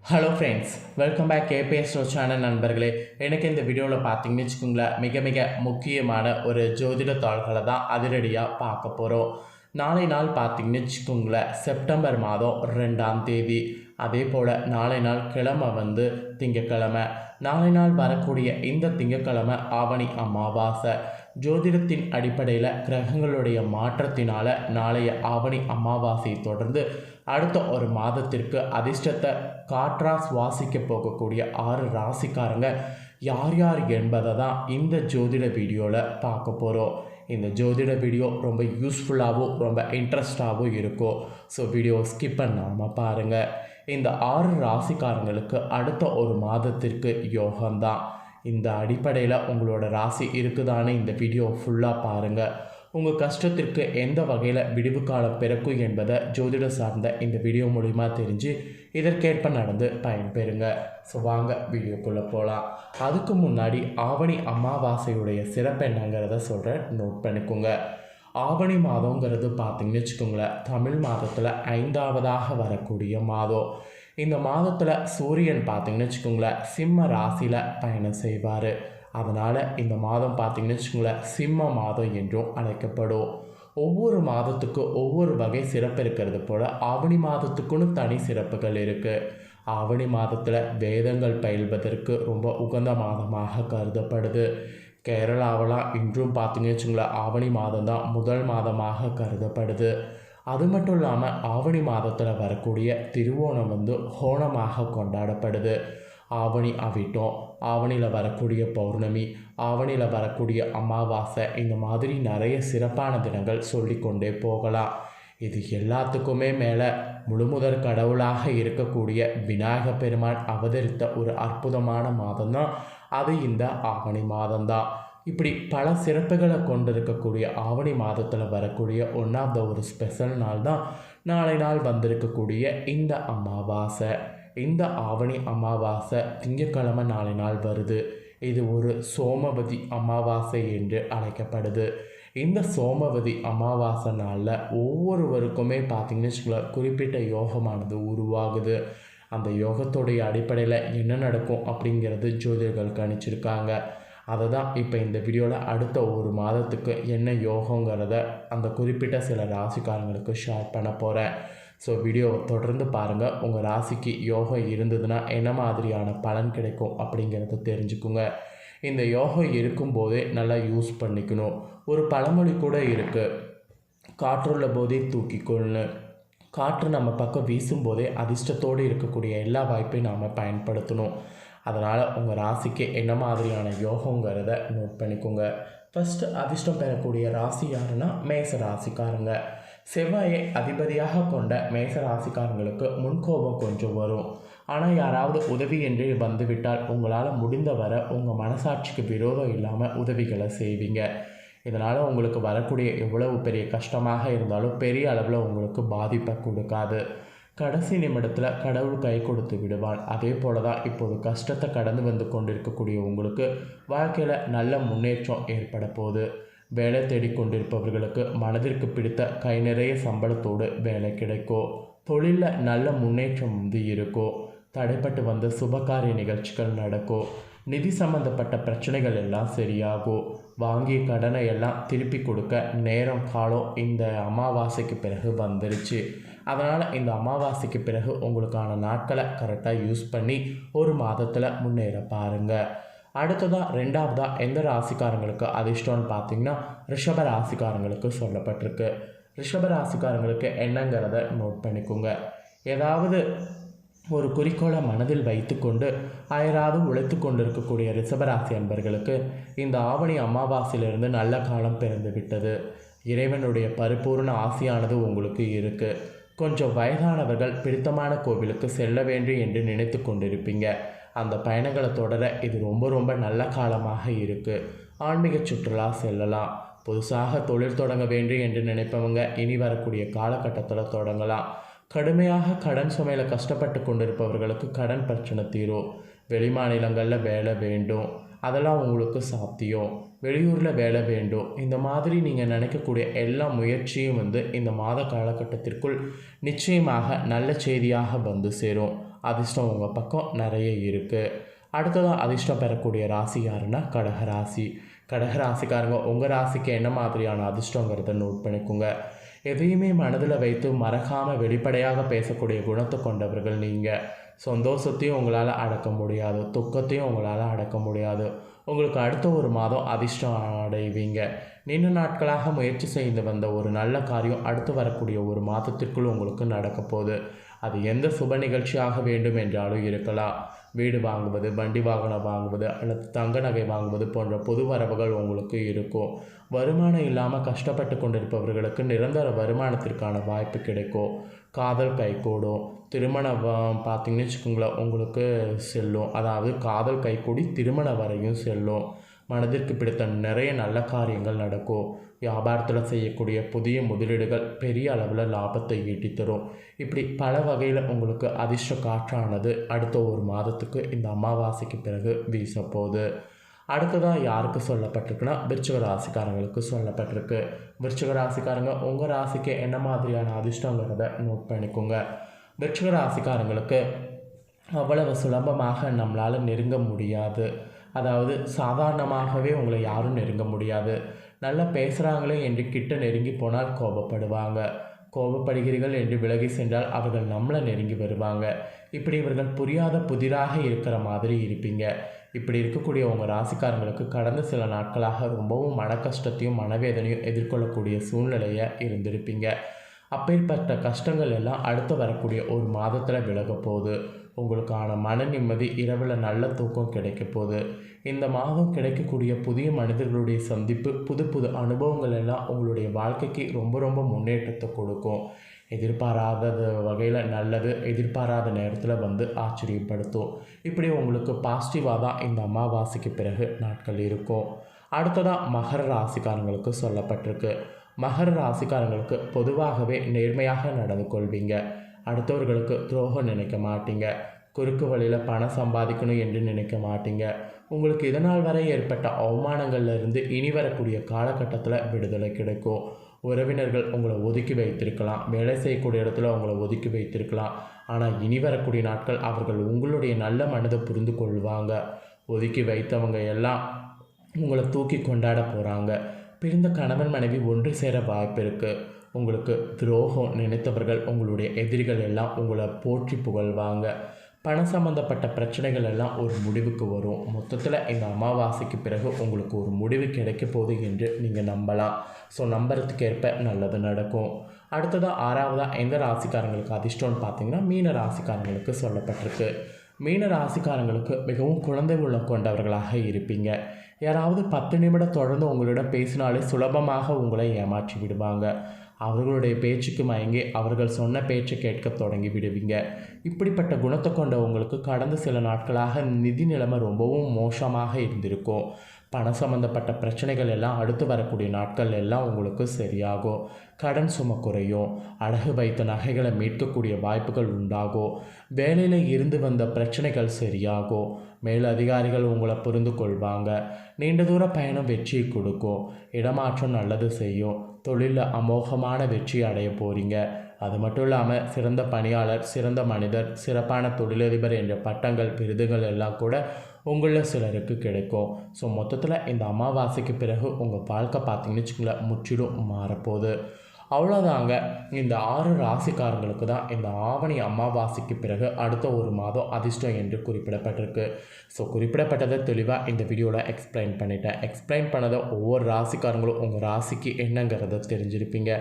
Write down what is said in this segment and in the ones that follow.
Hello friends, welcome back KPS channel நண்பர்களே. எனக்கு இந்த வீடியோவில் பார்த்தீங்கன்னு வச்சுக்கோங்களேன், மிக மிக முக்கியமான ஒரு ஜோதிட தாள்களை தான் அதிரடியாக பார்க்க போகிறோம். நாளை நாள் பார்த்தீங்கன்னு வச்சுக்கோங்களேன், செப்டம்பர் மாதம் 2ஆம் தேதி. அதே போல் நாளை நாள் கிழமை திங்கக்கிழமை. நாளை நாள் வரக்கூடிய இந்த திங்கக்கிழமை ஆவணி அமாவாசை. ஜோதிடத்தின் அடிப்படையில் கிரகங்களுடைய மாற்றத்தினால் நாளைய ஆவணி அமாவாசையை தொடர்ந்து அடுத்த ஒரு மாதத்திற்கு அதிர்ஷ்டத்தை காற்றா சுவாசிக்க போகக்கூடிய 6 ராசிக்காரங்க யார் யார் என்பதை தான் இந்த ஜோதிட வீடியோவில் பார்க்க போகிறோம். இந்த ஜோதிட வீடியோ ரொம்ப யூஸ்ஃபுல்லாகவும் ரொம்ப இன்ட்ரெஸ்டாகவும் இருக்கும். ஸோ வீடியோ ஸ்கிப் பண்ணாமல் பாருங்கள். இந்த 6 ராசிக்காரங்களுக்கு அடுத்த ஒரு மாதத்திற்கு யோகம்தான். இந்த அடிப்படையில் உங்களோட ராசி இருக்குதான்னு இந்த வீடியோ ஃபுல்லாக பாருங்கள். உங்கள் கஷ்டத்திற்கு எந்த வகையில் விடிவு காலம் பிறக்கும் என்பதை ஜோதிடம் சார்ந்த இந்த வீடியோ மூலிமா தெரிஞ்சு இதற்கேற்ப நடந்து பயன்பெறுங்க. ஸோ வாங்க வீடியோக்குள்ளே போகலாம். அதுக்கு முன்னாடி ஆவணி அமாவாசையுடைய சிறப்பு என்னங்கிறத சொல்கிறேன், நோட் பண்ணிக்கோங்க. ஆவணி மாதங்கிறது பார்த்திங்கன்னு வச்சுக்கோங்களேன், தமிழ் மாதத்தில் 5ஆவதாக வரக்கூடிய மாதம். இந்த மாதத்தில் சூரியன் பார்த்திங்கன்னு வச்சுக்கோங்களேன் சிம்ம ராசியில் பயணம் செய்வார். அதனால் இந்த மாதம் பார்த்திங்கன்னு வச்சுக்கோங்களேன் சிம்ம மாதம் என்றும் அழைக்கப்படும். ஒவ்வொரு மாதத்துக்கும் ஒவ்வொரு வகை சிறப்பு இருக்கிறது போல் ஆவணி மாதத்துக்குன்னு தனி சிறப்புகள் இருக்குது. ஆவணி மாதத்தில் வேதங்கள் பயில்வதற்கு ரொம்ப உகந்த மாதமாக கருதப்படுது. கேரளாவெலாம் இன்றும் பார்த்திங்கன்னு வச்சுக்கோங்களேன் ஆவணி மாதம் தான் முதல் மாதமாக கருதப்படுது. அது மட்டும் இல்லாமல் ஆவணி மாதத்தில் வரக்கூடிய திருவோணம் ஹோனமாக கொண்டாடப்படுது. ஆவணி அவிட்டம், ஆவணியில் வரக்கூடிய பௌர்ணமி, ஆவணியில் வரக்கூடிய அமாவாசை, இந்த மாதிரி நிறைய சிறப்பான தினங்கள் சொல்லிக்கொண்டே போகலாம். இது எல்லாத்துக்குமே மேலே முழுமுதற் கடவுளாக இருக்கக்கூடிய விநாயக பெருமான் அவதரித்த ஒரு அற்புதமான மாதம்தான் அது இந்த ஆவணி மாதம்தான். இப்படி பல சிறப்புகளை கொண்டிருக்கக்கூடிய ஆவணி மாதத்தில் வரக்கூடிய ஒன்றாவது ஒரு ஸ்பெஷல் நாள் தான் நாளை நாள் வந்திருக்கக்கூடிய இந்த அமாவாசை. இந்த ஆவணி அமாவாசை திங்கட்கிழமை நாளை நாள் வருது. இது ஒரு சோமவதி அமாவாசை என்று அழைக்கப்படுது. இந்த சோமவதி அமாவாசை நாளில் ஒவ்வொருவருக்குமே பார்த்திங்கன்னு வச்சுக்கோங்களேன் குறிப்பிட்ட யோகமானது உருவாகுது. அந்த யோகத்துடைய அடிப்படையில் என்ன நடக்கும் அப்படிங்கிறது ஜோதிடர்கள் கணிச்சிருக்காங்க. அதை தான் இப்போ இந்த வீடியோவில் அடுத்த ஒரு மாதத்துக்கு என்ன யோகங்கிறத அந்த குறிப்பிட்ட சில ராசிக்காரங்களுக்கு ஷேர் பண்ண போகிறேன். ஸோ வீடியோவை தொடர்ந்து பாருங்கள். உங்கள் ராசிக்கு யோகம் இருந்ததுன்னா என்ன மாதிரியான பலன் கிடைக்கும் அப்படிங்கிறத தெரிஞ்சுக்குங்க. இந்த யோகம் இருக்கும்போதே நல்லா யூஸ் பண்ணிக்கணும். ஒரு பழமொழி கூட இருக்குது, காற்றுள்ள போதே தூக்கிக்கொள்ளு. காற்று நம்ம பக்கம் வீசும்போதே அதிர்ஷ்டத்தோடு இருக்கக்கூடிய எல்லா வாய்ப்பையும் நாம் பயன்படுத்தணும். அதனால் உங்கள் ராசிக்கு என்ன மாதிரியான யோகங்கிறத நோட் பண்ணிக்கோங்க. ஃபஸ்ட்டு அதிர்ஷ்டம் பெறக்கூடிய ராசி யாருன்னா மேச ராசிக்காரங்க. செவ்வாயை அதிபதியாக கொண்ட மேச ராசிக்காரங்களுக்கு முன்கோபம் கொஞ்சம் வரும். ஆனால் யாராவது உதவி என்று வந்துவிட்டால் உங்களால் முடிந்தவரை உங்கள் மனசாட்சிக்கு விரோதம் இல்லாமல் உதவிகளை செய்வீங்க. இதனால் உங்களுக்கு வரக்கூடிய எவ்வளவு பெரிய கஷ்டமாக இருந்தாலும் பெரிய அளவில் உங்களுக்கு பாதிப்பை கொடுக்காது. கடைசி நிமிடத்தில் கடவுள் கை கொடுத்து விடுவான். அதே போல தான் இப்போது கஷ்டத்தை கடந்து வந்து கொண்டிருக்கக்கூடிய உங்களுக்கு வாழ்க்கையில் நல்ல முன்னேற்றம் ஏற்பட போகுது. வேலை தேடிக்கொண்டிருப்பவர்களுக்கு மனதிற்கு பிடித்த கை நிறைய சம்பளத்தோடு வேலை கிடைக்கும். தொழிலில் நல்ல முன்னேற்றம் இருக்கும். தடைப்பட்டு வந்த சுபகாரிய நிகழ்ச்சிகள் நடக்கும். நிதி சம்பந்தப்பட்ட பிரச்சனைகள் எல்லாம் சரியாகும். வாங்கிய கடனை எல்லாம் திருப்பி கொடுக்க நேரம் காலம் இந்த அமாவாசைக்கு பிறகு வந்துருச்சு. அதனால் இந்த அமாவாசைக்கு பிறகு உங்களுக்கான நாட்களை கரெக்டாக யூஸ் பண்ணி ஒரு மாதத்தில் முன்னேற பாருங்கள். அடுத்ததாக 2ஆவதாக எந்த ராசிக்காரங்களுக்கு அதிர்ஷ்டம்னு பார்த்தீங்கன்னா ரிஷப ராசிக்காரங்களுக்கு சொல்லப்பட்டிருக்கு. ரிஷப ராசிக்காரங்களுக்கு என்னங்கிறத நோட் பண்ணிக்கோங்க. ஏதாவது ஒரு குறிக்கோளை மனதில் வைத்துக்கொண்டு அயராது உழைத்து கொண்டிருக்கக்கூடிய ரிஷபராசி அன்பர்களுக்கு இந்த ஆவணி அமாவாசையிலிருந்து நல்ல காலம் பிறந்து விட்டது. இறைவனுடைய பரிபூர்ண ஆசையானது உங்களுக்கு இருக்குது. கொஞ்சம் வயதானவர்கள் பிடித்தமான கோவிலுக்கு செல்ல வேண்டும் என்று நினைத்து கொண்டிருப்பீங்க. அந்த பயணங்களை தொடர இது ரொம்ப ரொம்ப நல்ல காலமாக இருக்குது. ஆன்மீக சுற்றுலா செல்லலாம். புதுசாக தொழில் தொடங்க வேண்டும் என்று நினைப்பவங்க இனி வரக்கூடிய காலகட்டத்தில் தொடங்கலாம். கடுமையாக கடன் சுமையில் கஷ்டப்பட்டு கொண்டிருப்பவர்களுக்கு கடன் பிரச்சனை தீரும். வெளிமாநிலங்களில் வேலை வேண்டும், அதெல்லாம் உங்களுக்கு சாத்தியம். வெளியூரில் வேலை வேண்டும், இந்த மாதிரி நீங்கள் நினைக்கக்கூடிய எல்லா முயற்சியும் இந்த மாத காலகட்டத்திற்குள் நிச்சயமாக நல்ல செய்தியாக வந்து சேரும். அதிர்ஷ்டம் உங்கள் பக்கம் நிறைய இருக்குது. அடுத்ததாக அதிர்ஷ்டம் பெறக்கூடிய ராசி யாருன்னா கடகராசி. கடகராசிக்காரங்க உங்கள் ராசிக்கு என்ன மாதிரியான அதிர்ஷ்டங்கிறத நோட் பண்ணிக்கோங்க. எதையுமே மனதில் வைத்து மறக்காமல் வெளிப்படையாக பேசக்கூடிய குணத்தை கொண்டவர்கள் நீங்கள். சந்தோஷத்தையும் உங்களால் அடக்க முடியாது, துக்கத்தையும் உங்களால் அடக்க முடியாது. உங்களுக்கு அடுத்த ஒரு மாதம் அதிர்ஷ்டம் அடைவீங்க. நீண்ட நாட்களாக முயற்சி செய்து வந்த ஒரு நல்ல காரியம் அடுத்து வரக்கூடிய ஒரு மாதத்திற்குள் உங்களுக்கு நடக்க போகுது. அது எந்த சுப நிகழ்ச்சியாக வேண்டும் என்றாலும் இருக்கலாம். வீடு வாங்குவது, வண்டி வாகனம் வாங்குவது அல்லது தங்க நகை வாங்குவது போன்ற பொது வரவுகள் உங்களுக்கு இருக்கும். வருமானம் இல்லாமல் கஷ்டப்பட்டு கொண்டிருப்பவர்களுக்கு நிரந்தர வருமானத்திற்கான வாய்ப்பு கிடைக்கும். காதல் கைகூடும். திருமணம் பார்த்திங்கன்னு வச்சுக்கோங்களேன், உங்களுக்கு செல்லும். அதாவது காதல் கைகூடி திருமணம் வரையும் செல்லும். மனதிற்கு பிடித்த நிறைய நல்ல காரியங்கள் நடக்கும். வியாபாரத்தில் செய்யக்கூடிய புதிய முதலீடுகள் பெரிய அளவில் லாபத்தை ஈட்டி தரும். இப்படி பல வகையில் உங்களுக்கு அதிர்ஷ்ட காற்றானது அடுத்த ஒரு மாதத்துக்கு இந்த அமாவாசைக்கு பிறகு வீசப்போகுது. அடுத்ததாக யாருக்கு சொல்லப்பட்டிருக்குன்னா விருச்சிக ராசிக்காரங்களுக்கு சொல்லப்பட்டிருக்கு. விருச்சிக ராசிக்காரங்க உங்கள் ராசிக்கு என்ன மாதிரியான அதிர்ஷ்டங்கிறத நோட் பண்ணிக்கோங்க. விருச்சிக ராசிக்காரங்களுக்கு அவ்வளவு சுலபமாக நம்மளால் நெருங்க முடியாது. அதாவது சாதாரணமாகவே உங்களை யாரும் நெருங்க முடியாது. நல்லா பேசுகிறாங்களே என்று கிட்ட நெருங்கி போனால் கோபப்படுவாங்க. கோபப்படுகிறீர்கள் என்று விலகி சென்றால் அவர்கள் நம்மளை நெருங்கி வருவாங்க. இப்படி இவர்கள் புரியாத புதிராக இருக்கிற மாதிரி இருப்பீங்க. இப்படி இருக்கக்கூடிய உங்கள் ராசிக்காரங்களுக்கு கடந்த சில நாட்களாக ரொம்பவும் மன கஷ்டத்தையும் மனவேதனையும் எதிர்கொள்ளக்கூடிய சூழ்நிலையை இருந்திருப்பீங்க. அப்பேற்பட்ட கஷ்டங்கள் எல்லாம் அடுத்து வரக்கூடிய ஒரு மாதத்தில் விலக போகுது. உங்களுக்கான மன நிம்மதி, இரவில் நல்ல தூக்கம் கிடைக்க போகுது. இந்த மாதம் கிடைக்கக்கூடிய புதிய மனிதர்களுடைய சந்திப்பு, புது புது அனுபவங்கள் எல்லாம் உங்களுடைய வாழ்க்கைக்கு ரொம்ப ரொம்ப முன்னேற்றத்தை கொடுக்கும். எதிர்பாராத வகையில் நல்லது, எதிர்பாராத நேரத்தில் வந்து ஆச்சரியப்படுத்தும். இப்படி உங்களுக்கு பாசிட்டிவாக தான் இந்த அமாவாசைக்கு பிறகு நாட்கள் இருக்கும். அடுத்ததாக மகர ராசிக்காரங்களுக்கு சொல்லப்பட்டிருக்கு. மகர ராசிக்காரங்களுக்கு பொதுவாகவே நேர்மையாக நடந்து கொள்வீங்க. அடுத்தவர்களுக்கு துரோகம் நினைக்க மாட்டீங்க. குறுக்கு வழியில் பணம் சம்பாதிக்கணும் என்று நினைக்க மாட்டீங்க. உங்களுக்கு இதனால் வரை ஏற்பட்ட அவமானங்கள்லேருந்து இனி வரக்கூடிய காலகட்டத்தில் விடுதலை கிடைக்கும். உறவினர்கள் உங்களை ஒதுக்கி வைத்திருக்கலாம், வேலை செய்யக்கூடிய இடத்துல உங்களை ஒதுக்கி வைத்திருக்கலாம். ஆனால் இனி வரக்கூடிய நாட்கள் அவர்கள் உங்களுடைய நல்ல மனதை புரிந்து கொள்வாங்க. ஒதுக்கி வைத்தவங்க எல்லாம் உங்களை தூக்கி கொண்டாட போகிறாங்க. பிரிந்த கணவன் மனைவி ஒன்று சேர வாய்ப்பு இருக்குது. உங்களுக்கு துரோகம் நினைத்தவர்கள், உங்களுடைய எதிரிகள் எல்லாம் உங்களை போற்றி புகழ்வாங்க. பணம் சம்பந்தப்பட்ட பிரச்சனைகள் எல்லாம் ஒரு முடிவுக்கு வரும். மொத்தத்தில் இந்த அமாவாசைக்கு பிறகு உங்களுக்கு ஒரு முடிவு கிடைக்க போகுது என்று நீங்கள் நம்பலாம். ஸோ நம்புறதுக்கு ஏற்ப நல்லது நடக்கும். அடுத்ததாக ஆறாவதாக எந்த ராசிக்காரங்களுக்கு அதிர்ஷ்டம்னு பார்த்தீங்கன்னா மீன ராசிக்காரங்களுக்கு சொல்லப்பட்டிருக்கு. மீன ராசிக்காரங்களுக்கு மிகவும் குழந்தை உள்ளம் கொண்டவர்களாக இருப்பீங்க. யாராவது 10 நிமிடம் தொடர்ந்து உங்களிடம் பேசினாலே சுலபமாக உங்களை ஏமாற்றி விடுவாங்க. அவர்களுடைய பேச்சுக்கு மயங்கி அவர்கள் சொன்ன பேச்சை கேட்க தொடங்கி விடுவீங்க. இப்படிப்பட்ட குணத்தை கொண்ட உங்களுக்கு கடந்த சில நாட்களாக நிதி நிலைமை ரொம்பவும் மோசமாக இருந்திருக்கும். பணம் சம்பந்தப்பட்ட பிரச்சனைகள் எல்லாம் அடுத்து வரக்கூடிய நாட்கள் எல்லாம் உங்களுக்கு சரியாகும். கடன் சுமை குறையும். அடகு வைத்த நகைகளை மீட்கக்கூடிய வாய்ப்புகள் உண்டாகும். வேலையில் இருந்து வந்த பிரச்சனைகள் சரியாகும். மேலதிகாரிகள் உங்களை புரிந்து கொள்வாங்க. நீண்ட தூர பயணம் வெற்றியை கொடுக்கும். இடமாற்றம் நல்லது செய்யும். தொழிலில் அமோகமான வெற்றி அடைய போகிறீங்க. அது மட்டும் இல்லாமல் சிறந்த பணியாளர், சிறந்த மனிதர், சிறப்பான தொழிலதிபர் என்ற பட்டங்கள், விருதுகள் எல்லாம் கூட உங்களில் சிலருக்கு கிடைக்கும். ஸோ மொத்தத்தில் இந்த அமாவாசைக்கு பிறகு உங்கள் வாழ்க்கை பார்த்தீங்கன்னு வச்சுக்கோங்களேன் முற்றிலும் மாறப்போகுது. அவ்வளோதாங்க. இந்த 6 ராசிக்காரங்களுக்கு தான் இந்த ஆவணி அமாவாசைக்கு பிறகு அடுத்த ஒரு மாதம் அதிர்ஷ்டம் என்று குறிப்பிடப்பட்டிருக்கு. ஸோ குறிப்பிடப்பட்டதை தெளிவாக இந்த வீடியோவில் எக்ஸ்பிளைன் பண்ணிட்டேன். எக்ஸ்பிளைன் பண்ணதை ஒவ்வொரு ராசிக்காரங்களும் உங்கள் ராசிக்கு என்னங்கிறத தெரிஞ்சிருப்பீங்க.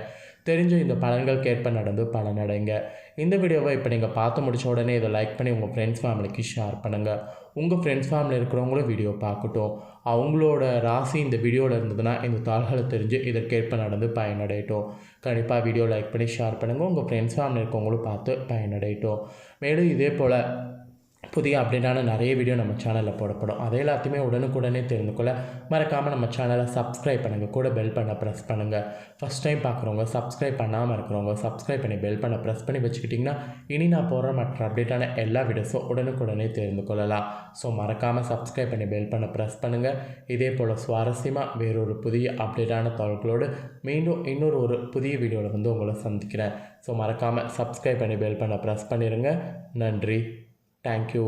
தெரிஞ்ச இந்த பலன்களுக்கேற்ப நடந்து பலனடைங்க. இந்த வீடியோவை இப்போ நீங்கள் பார்த்து முடிச்ச உடனே இதை லைக் பண்ணி உங்கள் ஃப்ரெண்ட்ஸ் ஃபேமிலிக்கு ஷேர் பண்ணுங்கள். உங்கள் ஃப்ரெண்ட்ஸ் ஃபேமிலி இருக்கிறவங்களும் வீடியோ பார்க்கட்டும். அவங்களோட ராசி இந்த வீடியோவில் இருந்ததுன்னா இந்த தாள்களை தெரிஞ்சு இதற்கேற்ப நடந்து பயனடையட்டும். கண்டிப்பாக வீடியோ லைக் பண்ணி ஷேர் பண்ணுங்கள். உங்கள் ஃப்ரெண்ட்ஸ் ஃபேமிலி இருக்கவங்களும் பார்த்து பயனடையட்டும். மேலும் இதே போல் புதிய அப்டேட்டான நிறைய வீடியோ நம்ம சேனலில் போடப்படும். அதை எல்லாத்தையுமே உடனுக்குடனே தெரிந்து கொள்ள மறக்காமல் நம்ம சேனலை சப்ஸ்கிரைப் பண்ணுங்கள். கூட பெல் பண்ண ப்ரெஸ் பண்ணுங்கள். ஃபஸ்ட் டைம் பார்க்குறவங்க, சப்ஸ்கிரைப் பண்ணாமல் இருக்கிறவங்க சப்ஸ்கிரைப் பண்ணி பெல் பண்ண ப்ரெஸ் பண்ணி வச்சுக்கிட்டிங்கன்னா இனி நான் போடுற மற்ற அப்டேட்டான எல்லா வீடியோஸும் உடனுக்குடனே தெரிந்து கொள்ளலாம். ஸோ மறக்காமல் சப்ஸ்கிரைப் பண்ணி பெல் பண்ண ப்ரெஸ் பண்ணுங்கள். இதே போல் சுவாரஸ்யமாக வேறொரு புதிய அப்டேட்டான தகவல்களோடு மீண்டும் இன்னொரு புதிய வீடியோவில் வந்து உங்களை சந்திக்கிறேன். ஸோ மறக்காமல் சப்ஸ்கிரைப் பண்ணி பெல் பண்ண ப்ரெஸ் பண்ணிடுங்க. நன்றி. தேங்க்யூ.